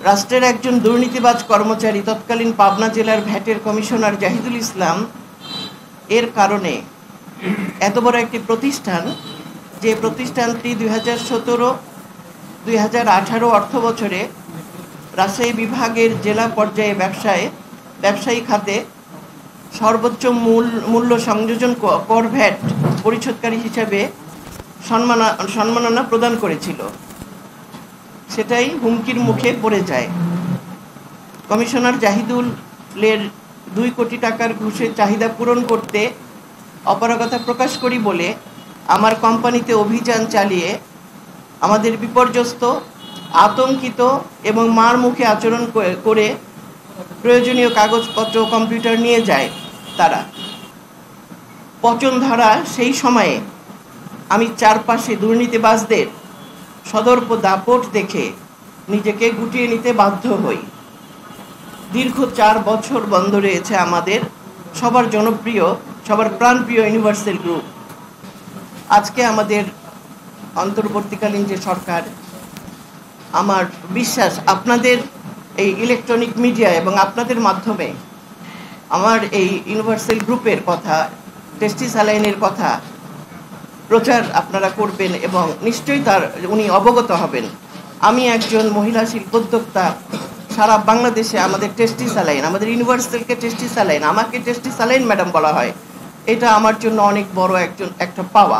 রাষ্ট্রের একজন দুর্নীতিবাজ কর্মচারী তৎকালীন পাবনা জেলার ভ্যাটের কমিশনার জাহিদুল ইসলাম এর কারণে এত বড় একটি প্রতিষ্ঠান, যে প্রতিষ্ঠানটি 2017-2018 অর্থ বছরে রাজশাহী বিভাগের জেলা পর্যায়ে ব্যবসায়ী খাতে সর্বোচ্চ মূল্য সংযোজন কর ভ্যাট পরিশোধকারী হিসেবে সম্মাননা প্রদান করেছিল, সেটাই হুমকির মুখে পড়ে যায়। কমিশনার জাহিদুলের 2 কোটি টাকার ঘুষের চাহিদা পূরণ করতে অপারগতা প্রকাশ করি বলে আমার কোম্পানিতে অভিযান চালিয়ে আমাদের বিপর্যস্ত, আতঙ্কিত এবং মার মুখে আচরণ করে প্রয়োজনীয় কাগজপত্র কম্পিউটার নিয়ে যায় তারা। পচনধারা সেই সময়ে আমি চারপাশে দুর্নীতিবাজদের সদর্প দাপট দেখে নিজেকে গুটিয়ে নিতে বাধ্য হই। দীর্ঘ 4 বছর বন্ধ রয়েছে আমাদের সবার জনপ্রিয়, সবার প্রাণপ্রিয় ইউনিভার্সাল গ্রুপ। আজকে আমাদের অন্তর্বর্তীকালীন যে সরকার, আমার বিশ্বাস আপনাদের এই ইলেকট্রনিক মিডিয়া এবং আপনাদের মাধ্যমে আমার এই ইউনিভার্সাল গ্রুপের কথা, টেস্টি স্যালাইনের কথা প্রচার আপনারা করবেন এবং নিশ্চয়ই উনি অবগত হবেন। আমি একজন মহিলা শিল্পোদ্যোক্তা, সারা বাংলাদেশে আমাদের টেস্টি স্যালাইন, আমাদের ইউনিভার্সালকে টেস্টি স্যালাইন, আমাকে টেস্টি স্যালাইন ম্যাডাম বলা হয়। এটা আমার জন্য অনেক বড় একটা পাওয়া।